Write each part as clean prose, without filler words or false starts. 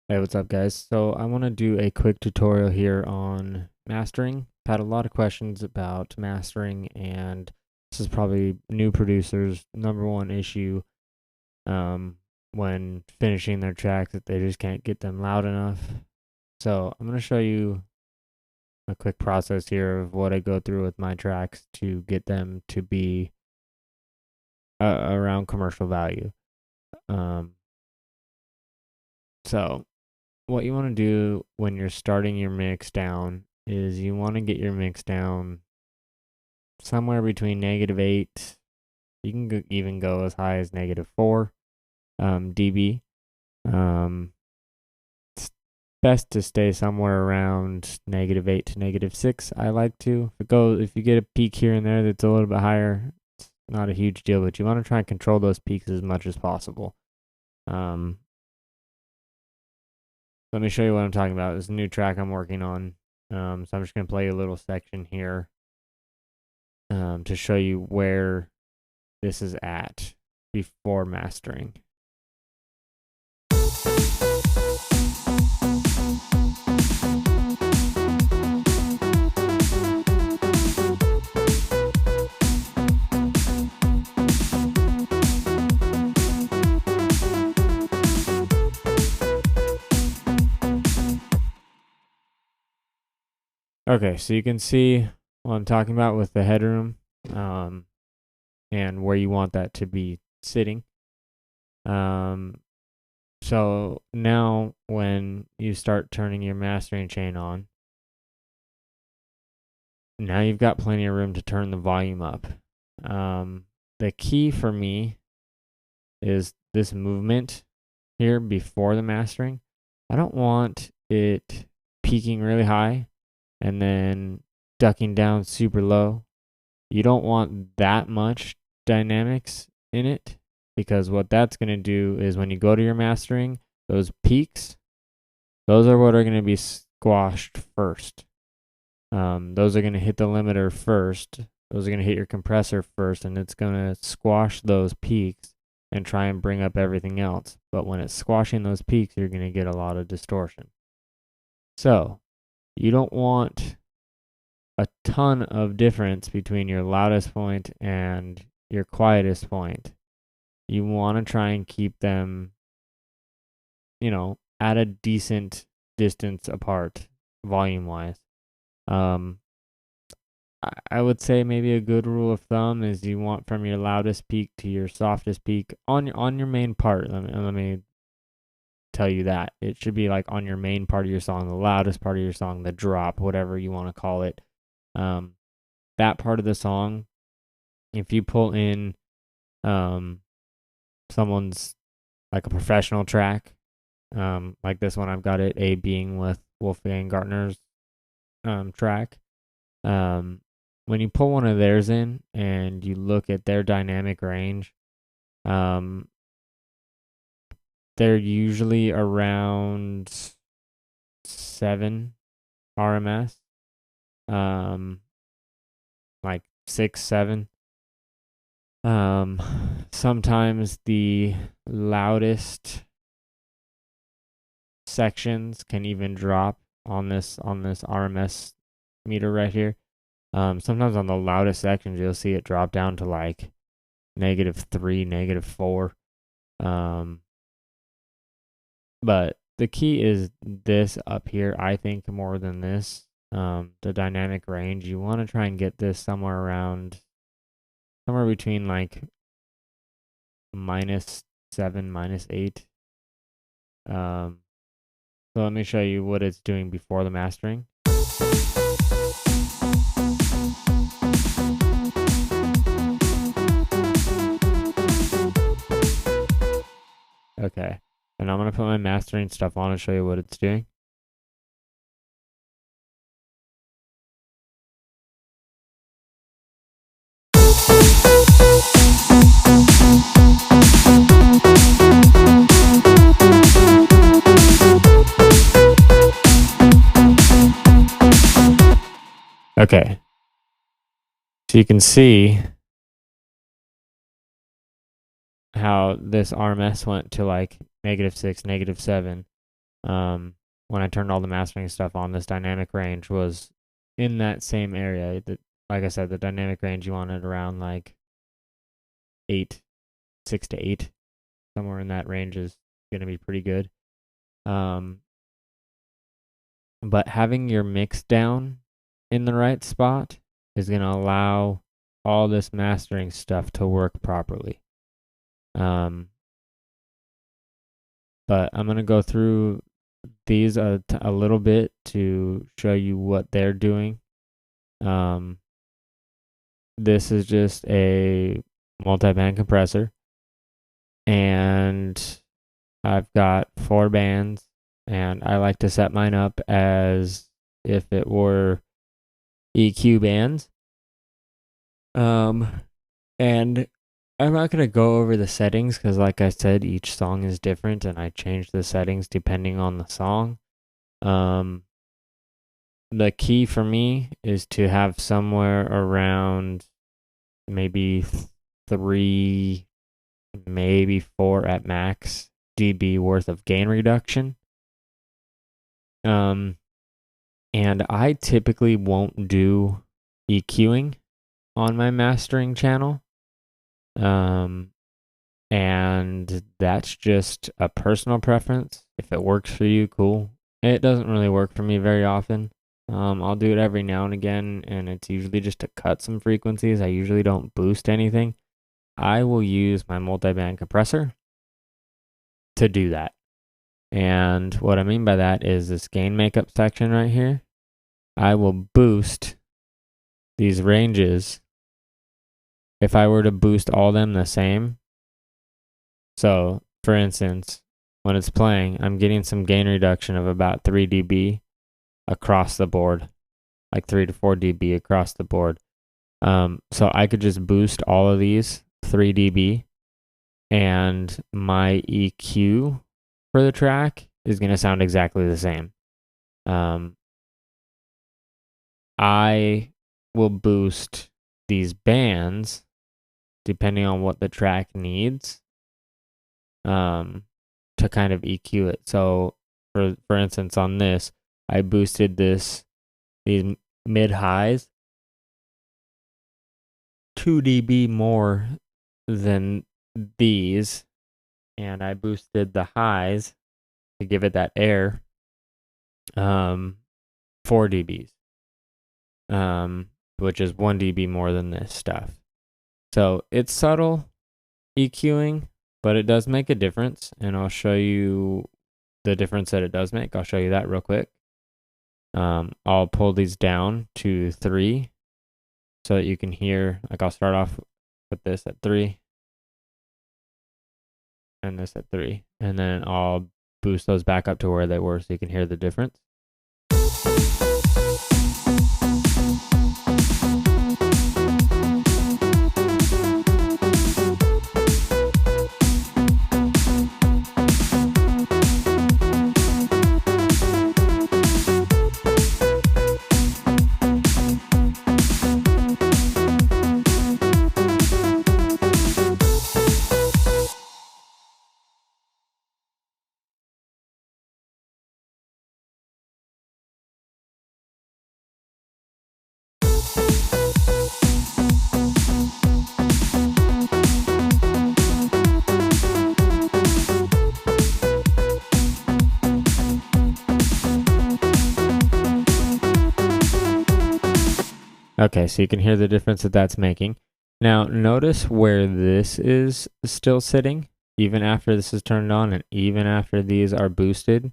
Hey, what's up, guys? So I want to do a quick tutorial here on mastering. I've had a lot of questions about mastering, and this is probably new producers' number one issue when finishing their tracks, that they just can't get them loud enough. So I'm going to show you a quick process here of what I go through with my tracks to get them to be around commercial value. So what you want to do when you're starting your mix down is you want to get your mix down somewhere between -8. You can even go as high as -4 dB. It's best to stay somewhere around -8 to -6. I like to. If you get a peak here and there that's a little bit higher, it's not a huge deal, but you want to try and control those peaks as much as possible. Let me show you what I'm talking about. This is a new track I'm working on. So I'm just going to play a little section here to show you where this is at before mastering. Okay, so you can see what I'm talking about with the headroom and where you want that to be sitting. So now when you start turning your mastering chain on, now you've got plenty of room to turn the volume up. The key for me is this movement here before the mastering. I don't want it peaking really high and then ducking down super low. You don't want that much dynamics in it, because what that's going to do is when you go to your mastering, those peaks, those are what are going to be squashed first. Those are going to hit the limiter first. Those are going to hit your compressor first, and it's going to squash those peaks and try and bring up everything else. But when it's squashing those peaks, you're going to get a lot of distortion. So you don't want a ton of difference between your loudest point and your quietest point. You want to try and keep them, at a decent distance apart, volume-wise. I would say maybe a good rule of thumb is you want from your loudest peak to your softest peak on your main part. Let me tell you that it should be like on your main part of your song, the loudest part of your song, the drop, whatever you want to call it. That part of the song, if you pull in someone's, like a professional track, like this one, I've got it A being with Wolfgang Gartner's track. When you pull one of theirs in and you look at their dynamic range, they're usually around 7 RMS, like 6, 7. Sometimes the loudest sections can even drop on this RMS meter right here. Sometimes on the loudest sections, you'll see it drop down to like -3, -4. But the key is this up here, I think, more than this. The dynamic range, you want to try and get this somewhere between like -7, -8. So let me show you what it's doing before the mastering. Okay, and I'm going to put my mastering stuff on and show you what it's doing. Okay, so you can see how this RMS went to like -6, -7. when I turned all the mastering stuff on, this dynamic range was in that same area. Like I said, the dynamic range, you want it around like 6 to 8, somewhere in that range is going to be pretty good. But having your mix down in the right spot is going to allow all this mastering stuff to work properly. But I'm going to go through these a little bit to show you what they're doing. This is just a multiband compressor, and I've got 4 bands, and I like to set mine up as if it were EQ bands. And I'm not going to go over the settings because, like I said, each song is different and I change the settings depending on the song. The key for me is to have somewhere around maybe 3, maybe 4 at max dB worth of gain reduction. And I typically won't do EQing on my mastering channel. And that's just a personal preference. If it works for you, cool. It doesn't really work for me very often. I'll do it every now and again, and it's usually just to cut some frequencies. I usually don't boost anything. I will use my multiband compressor to do that. And what I mean by that is this gain makeup section right here. I will boost these ranges. If I were to boost all them the same, so for instance, when it's playing, I'm getting some gain reduction of about 3 dB across the board, like 3 to 4 dB across the board. So I could just boost all of these 3 dB, and my EQ for the track is going to sound exactly the same. I will boost these bands depending on what the track needs to kind of EQ it. So for instance, on this, I boosted these mid highs 2 dB more than these, and I boosted the highs to give it that air 4 dBs, which is 1 dB more than this stuff. So it's subtle EQing, but it does make a difference, and I'll show you the difference that it does make. I'll show you that real quick. I'll pull these down to 3 so that you can hear, like I'll start off with this at 3 and this at 3, and then I'll boost those back up to where they were so you can hear the difference. Okay, so you can hear the difference that that's making. Now, notice where this is still sitting, even after this is turned on and even after these are boosted.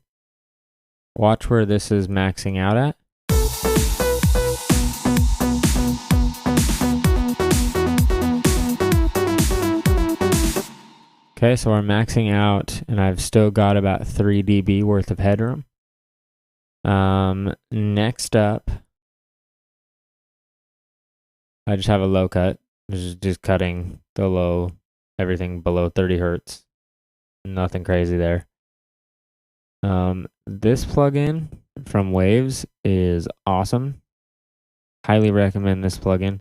Watch where this is maxing out at. Okay, so we're maxing out, and I've still got about 3 dB worth of headroom. Next up, I just have a low cut. This is just cutting the low, everything below 30 hertz. Nothing crazy there. This plugin from Waves is awesome. Highly recommend this plugin.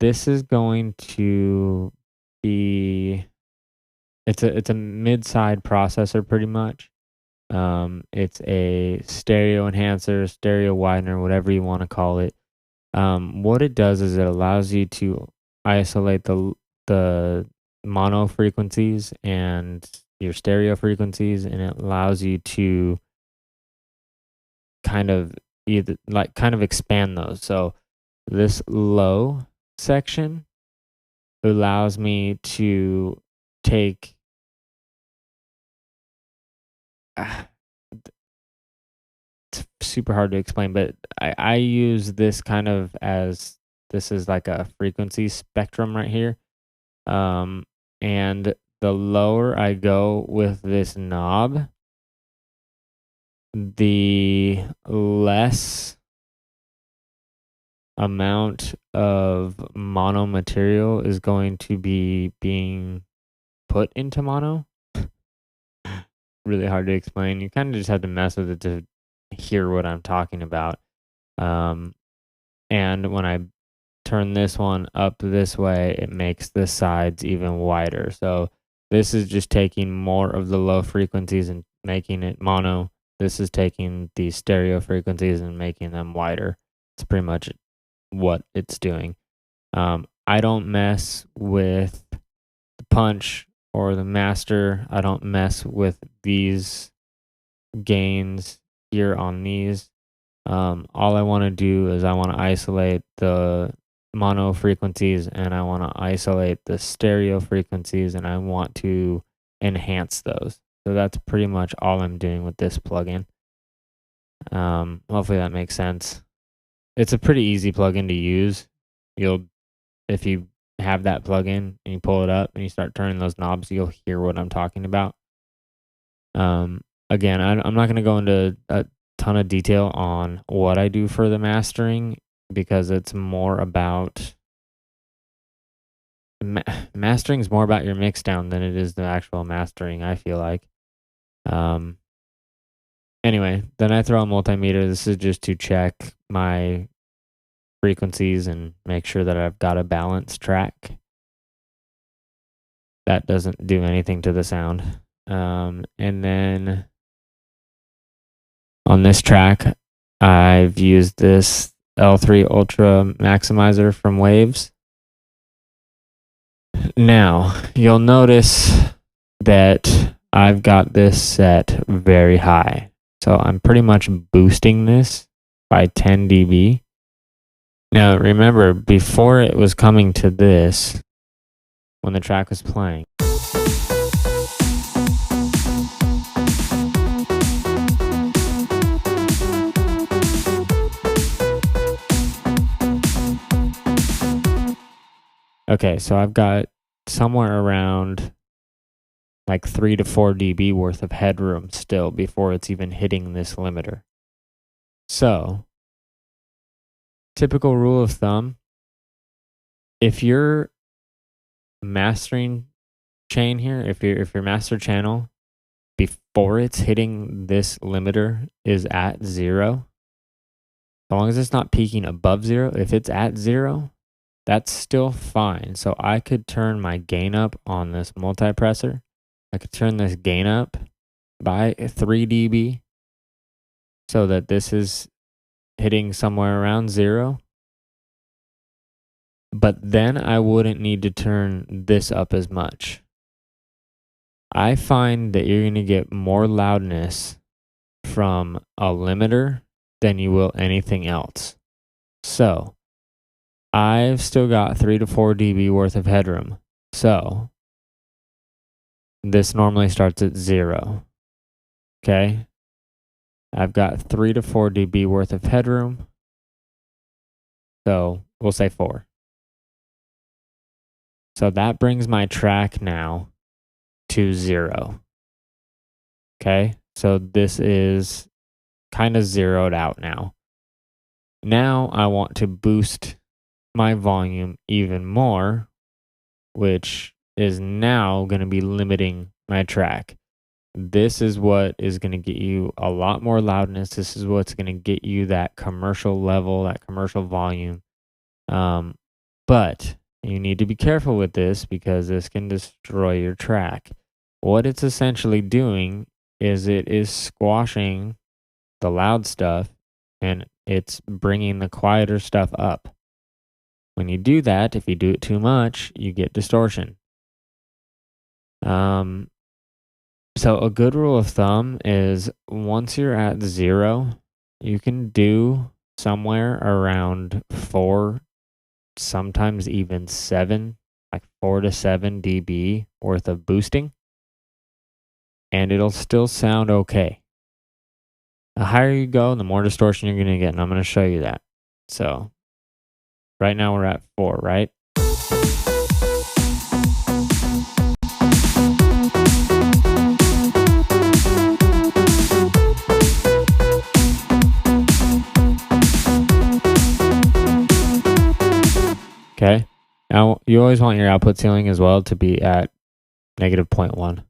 This is going to be, it's a mid-side processor pretty much. It's a stereo enhancer, stereo widener, whatever you want to call it. What it does is it allows you to isolate the mono frequencies and your stereo frequencies, and it allows you to kind of expand those. So this low section allows me to take it's super hard to explain, but I use this kind of as this is like a frequency spectrum right here. And the lower I go with this knob, the less amount of mono material is going to be being put into mono. Really hard to explain. You kind of just have to mess with it to hear what I'm talking about. And when I turn this one up this way, it makes the sides even wider. So this is just taking more of the low frequencies and making it mono. This is taking the stereo frequencies and making them wider. It's pretty much what it's doing. I don't mess with the punch or the master. I don't mess with these gains here on these. All I want to do is I want to isolate the mono frequencies and I want to isolate the stereo frequencies and I want to enhance those. So that's pretty much all I'm doing with this plugin. Hopefully that makes sense. It's a pretty easy plugin to use. If you have that plugin and you pull it up and you start turning those knobs, you'll hear what I'm talking about. Again, I'm not going to go into a ton of detail on what I do for the mastering because it's more about mastering is more about your mixdown than it is the actual mastering, I feel like. Anyway, then I throw a multimeter. This is just to check my frequencies and make sure that I've got a balanced track. That doesn't do anything to the sound. And then on this track, I've used this L3 Ultra Maximizer from Waves. Now, you'll notice that I've got this set very high. So I'm pretty much boosting this by 10 dB. Now, remember, before it was coming to this, when the track was playing, okay, so I've got somewhere around like 3 to 4 dB worth of headroom still before it's even hitting this limiter. So, typical rule of thumb, if your mastering chain here, if your master channel before it's hitting this limiter is at 0, as long as it's not peaking above 0, if it's at 0, that's still fine. So I could turn my gain up on this multipressor. I could turn this gain up by 3 dB so that this is hitting somewhere around 0. But then I wouldn't need to turn this up as much. I find that you're going to get more loudness from a limiter than you will anything else. So I've still got 3 to 4 dB worth of headroom. So this normally starts at 0. Okay. I've got 3 to 4 dB worth of headroom. So we'll say 4. So that brings my track now to 0. Okay. So this is kind of zeroed out now. Now I want to boost my volume even more, which is now going to be limiting my track. This is what is going to get you a lot more loudness. This is what's going to get you that commercial level, that commercial volume. But you need to be careful with this because this can destroy your track. What it's essentially doing is it is squashing the loud stuff and it's bringing the quieter stuff up. When you do that, if you do it too much, you get distortion. So a good rule of thumb is once you're at 0, you can do somewhere around 4, sometimes even 7, like 4 to 7 dB worth of boosting, and it'll still sound okay. The higher you go, the more distortion you're going to get, and I'm going to show you that. So right now we're at 4, right? Okay. Now you always want your output ceiling as well to be at negative 0.1.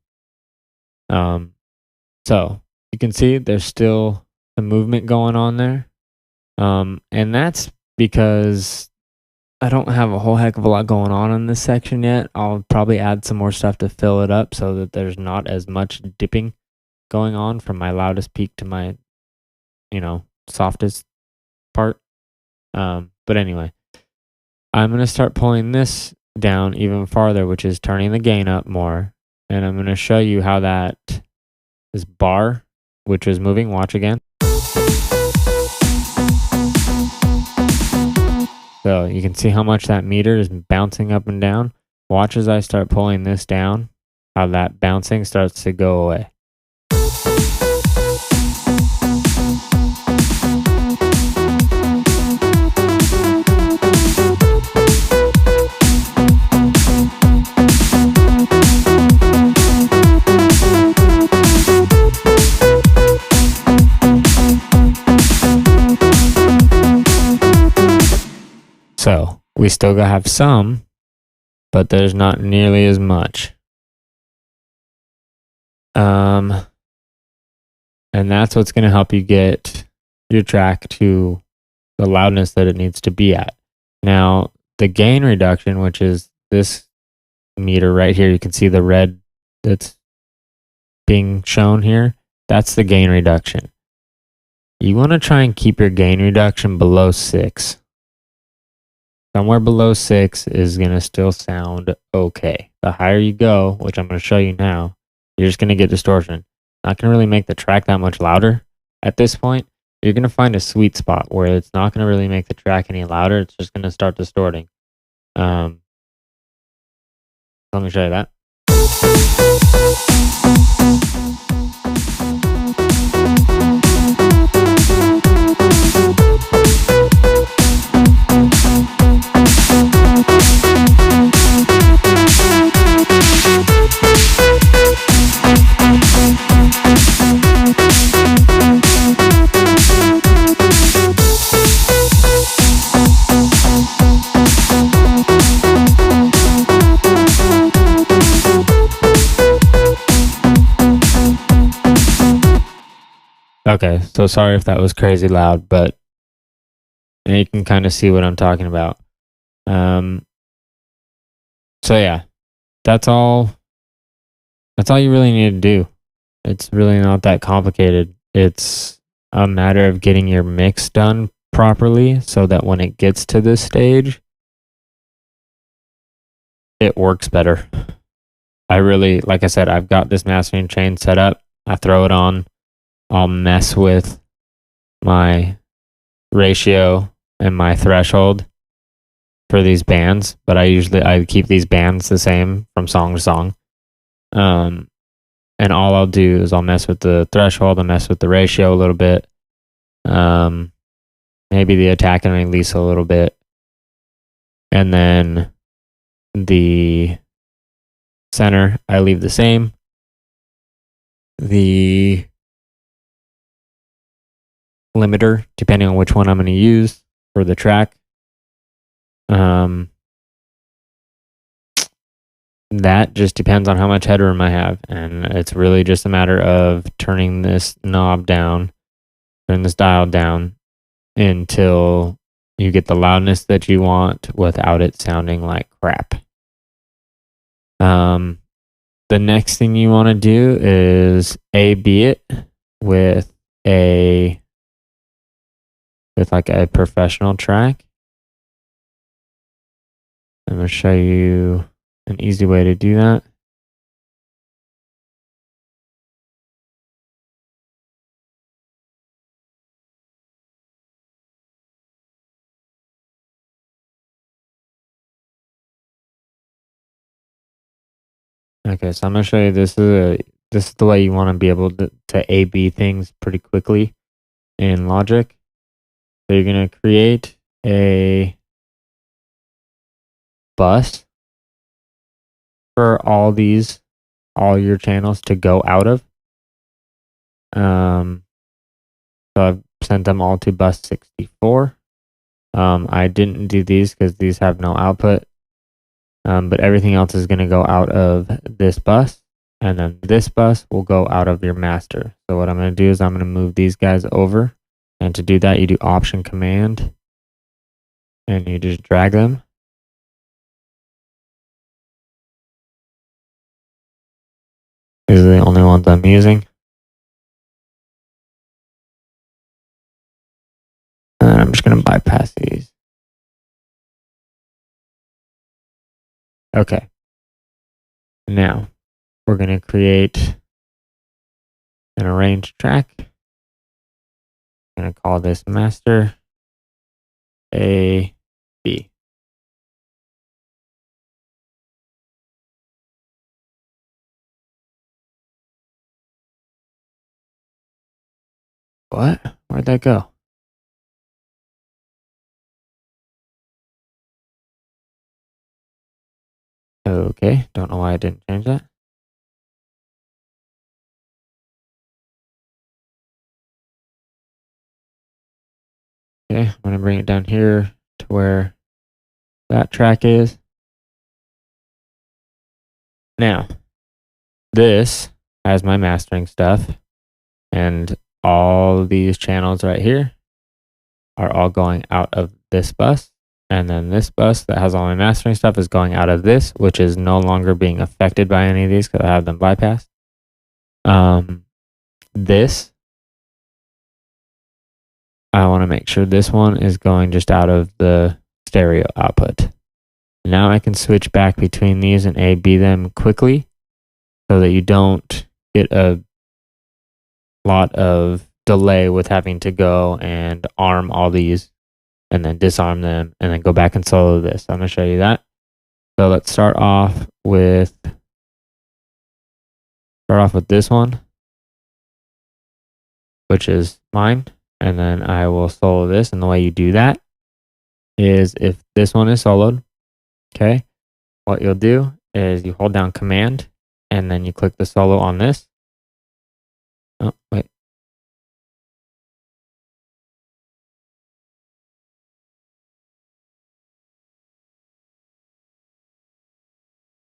So you can see there's still some movement going on there. And that's because I don't have a whole heck of a lot going on in this section yet. I'll probably add some more stuff to fill it up so that there's not as much dipping going on from my loudest peak to my, softest part. But anyway, I'm going to start pulling this down even farther, which is turning the gain up more. And I'm going to show you how that this bar, which is moving, watch again. So you can see how much that meter is bouncing up and down. Watch as I start pulling this down, how that bouncing starts to go away. So we still gotta have some, but there's not nearly as much. And that's what's gonna help you get your track to the loudness that it needs to be at. Now, the gain reduction, which is this meter right here, you can see the red that's being shown here. That's the gain reduction. You want to try and keep your gain reduction below 6. Somewhere below 6 is going to still sound okay. The higher you go, which I'm going to show you now, you're just going to get distortion. Not going to really make the track that much louder at this point. You're going to find a sweet spot where it's not going to really make the track any louder. It's just going to start distorting. Let me show you that. Okay, so sorry if that was crazy loud, but you can kind of see what I'm talking about. So yeah, that's all you really need to do. It's really not that complicated. It's a matter of getting your mix done properly so that when it gets to this stage, it works better. Like I said, I've got this mastering chain set up. I throw it on. I'll mess with my ratio and my threshold for these bands, but I keep these bands the same from song to song. And all I'll do is I'll mess with the threshold, I'll mess with the ratio a little bit, maybe the attack and release a little bit, and then the center I leave the same. The limiter, depending on which one I'm going to use for the track. That just depends on how much headroom I have, and it's really just a matter of turning this knob down, turn this dial down until you get the loudness that you want without it sounding like crap. the next thing you want to do is A/B it with like a professional track. I'm going to show you an easy way to do that. Okay, so I'm going to show you this is the way you want to be able to A/B things pretty quickly in Logic. So you're going to create a bus for all your channels to go out of. So I've sent them all to bus 64. I didn't do these because these have no output. But everything else is going to go out of this bus, and then this bus will go out of your master. So what I'm going to do is I'm going to move these guys over, and to do that you do Option Command, and you just drag them. These are the only ones I'm using. And I'm just going to bypass these. Okay. Now, we're going to create an arranged track. I'm going to call this master A, B. What? Where'd that go? Okay, don't know why I didn't change that. Okay, I'm going to bring it down here to where that track is. Now, this has my mastering stuff, and all these channels right here are all going out of this bus. And then this bus that has all my mastering stuff is going out of this, which is no longer being affected by any of these because I have them bypassed. This, I want to make sure this one is going just out of the stereo output. Now I can switch back between these and A/B them quickly so that you don't get a lot of delay with having to go and arm all these and then disarm them and then go back and solo this. I'm going to show you that. So let's start off with this one, which is mine, and then I will solo this. And the way you do that is if this one is soloed, okay, what you'll do is you hold down Command and then you click the solo on this. Oh, wait.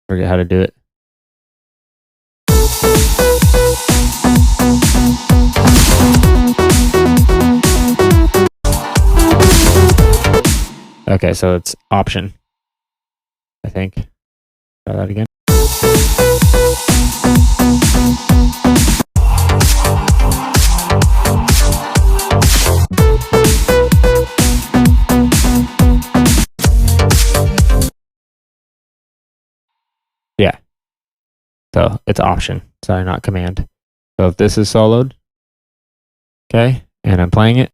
Forget how to do it. Okay, so it's Option, I think. Try that again. Yeah. So it's Option. Sorry, not Command. So if this is soloed, okay, and I'm playing it,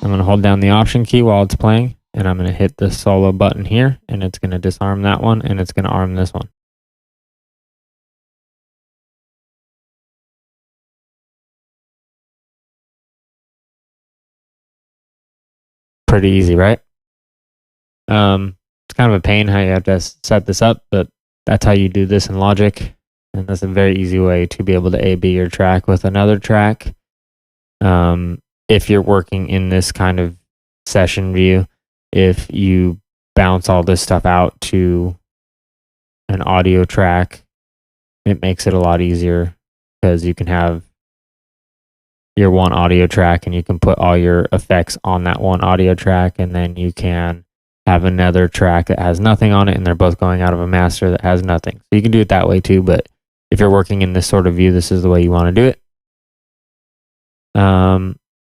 I'm going to hold down the Option key while it's playing, and I'm going to hit the solo button here, and it's going to disarm that one, and it's going to arm this one. Pretty easy, right? It's kind of a pain how you have to set this up, but that's how you do this in Logic, and that's a very easy way to be able to A/B your track with another track. If you're working in this kind of session view, if you bounce all this stuff out to an audio track, it makes it a lot easier because you can have your one audio track and you can put all your effects on that one audio track, and then you can have another track that has nothing on it, and they're both going out of a master that has nothing. So you can do it that way too, but if you're working in this sort of view, this is the way you want to do it.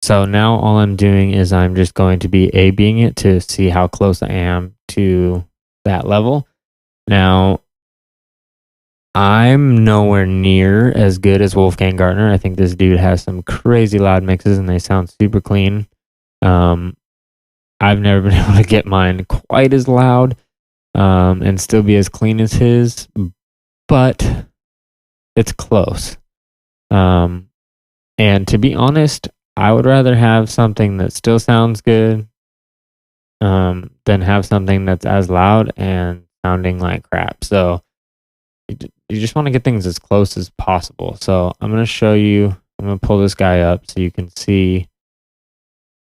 So now all I'm doing is I'm just going to be A-Bing it to see how close I am to that level. Now, I'm nowhere near as good as Wolfgang Gartner. I think this dude has some crazy loud mixes and they sound super clean. I've never been able to get mine quite as loud and still be as clean as his, but it's close. And to be honest, I would rather have something that still sounds good than have something that's as loud and sounding like crap. So you just want to get things as close as possible. So I'm going to show you, I'm going to pull this guy up so you can see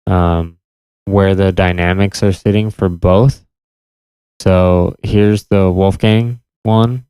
where the dynamics are sitting for both. So here's the Wolfgang one.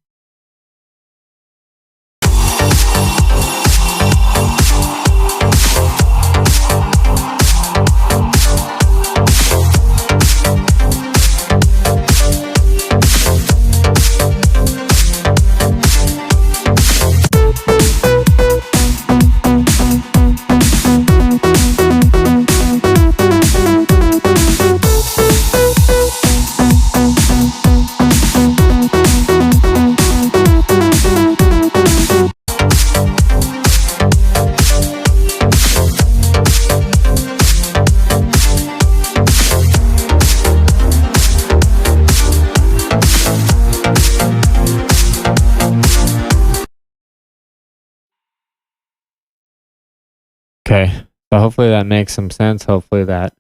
Okay, so hopefully that makes some sense. Hopefully that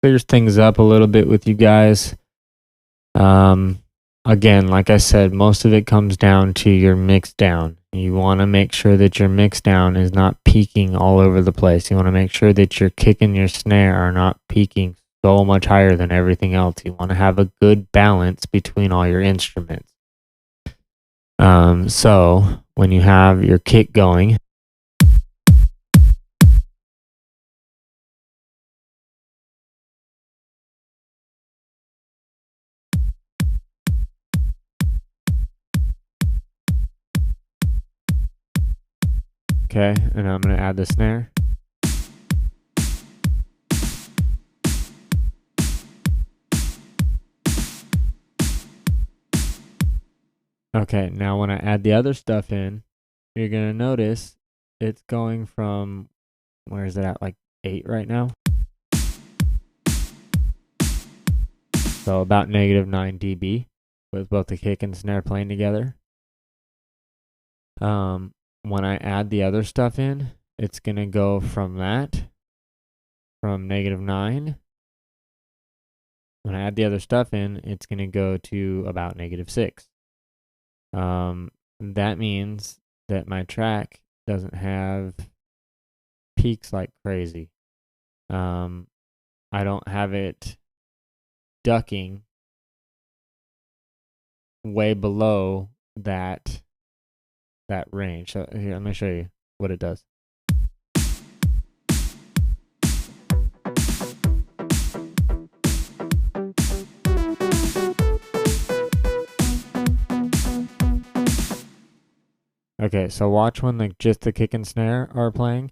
clears things up a little bit with you guys. Again, like I said, most of it comes down to your mix down. You want to make sure that your mix down is not peaking all over the place. You want to make sure that your kick and your snare are not peaking so much higher than everything else. You want to have a good balance between all your instruments. So when you have your kick going, okay, and I'm going to add the snare. Okay, now when I add the other stuff in, you're going to notice it's going from, where is it at, like 8 right now? So about -9 dB with both the kick and snare playing together. When I add the other stuff in, it's going to go from that, from -9. When I add the other stuff in, it's going to go to about -6. That means that my track doesn't have peaks like crazy. I don't have it ducking way below that range. So here, let me show you what it does. Okay, so watch when just the kick and snare are playing.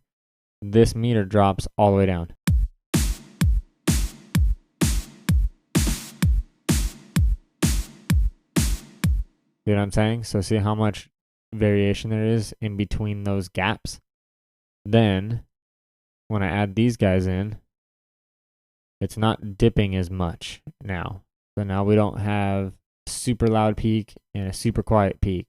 This meter drops all the way down. See what I'm saying? So see how much variation there is in between those gaps? Then, when I add these guys in, it's not dipping as much now. So now we don't have a super loud peak and a super quiet peak.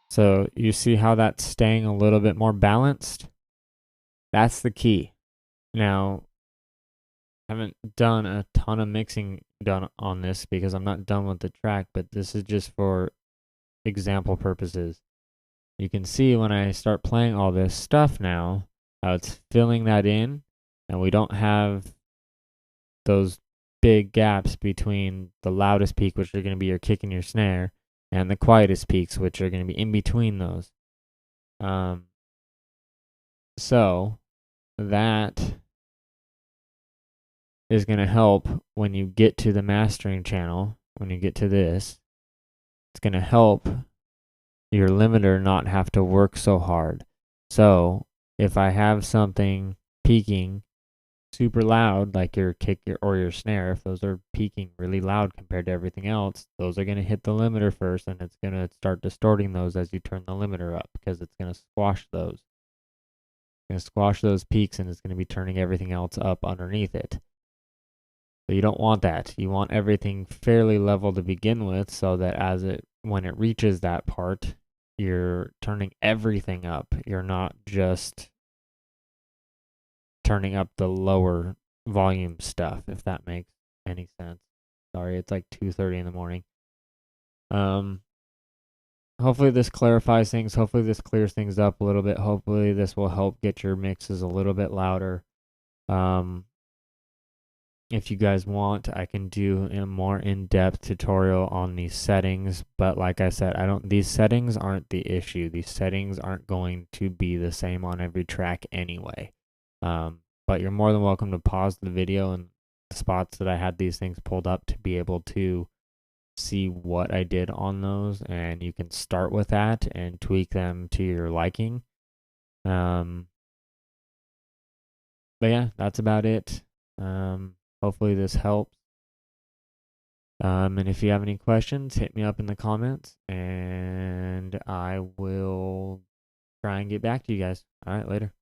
So you see how that's staying a little bit more balanced? That's the key. Now, haven't done a ton of mixing done on this because I'm not done with the track, but this is just for example purposes. You can see when I start playing all this stuff now, how it's filling that in, and we don't have those big gaps between the loudest peak, which are going to be your kick and your snare, and the quietest peaks, which are going to be in between those. So that is going to help when you get to the mastering channel, when you get to this. It's going to help your limiter not have to work so hard. So if I have something peaking super loud, like your kick or your snare, if those are peaking really loud compared to everything else, those are going to hit the limiter first, and it's going to start distorting those as you turn the limiter up, because it's going to squash those. It's going to squash those peaks, and it's going to be turning everything else up underneath it. So you don't want that. You want everything fairly level to begin with, so that when it reaches that part, you're turning everything up. You're not just turning up the lower volume stuff, if that makes any sense. Sorry, it's like 2:30 in the morning. Hopefully this clarifies things. Hopefully this clears things up a little bit. Hopefully this will help get your mixes a little bit louder. If you guys want, I can do a more in-depth tutorial on these settings, but like I said, these settings aren't the issue. These settings aren't going to be the same on every track anyway. But you're more than welcome to pause the video and the spots that I had these things pulled up to be able to see what I did on those, and you can start with that and tweak them to your liking. But yeah, that's about it. Hopefully this helps. And if you have any questions, hit me up in the comments, and I will try and get back to you guys. All right, later.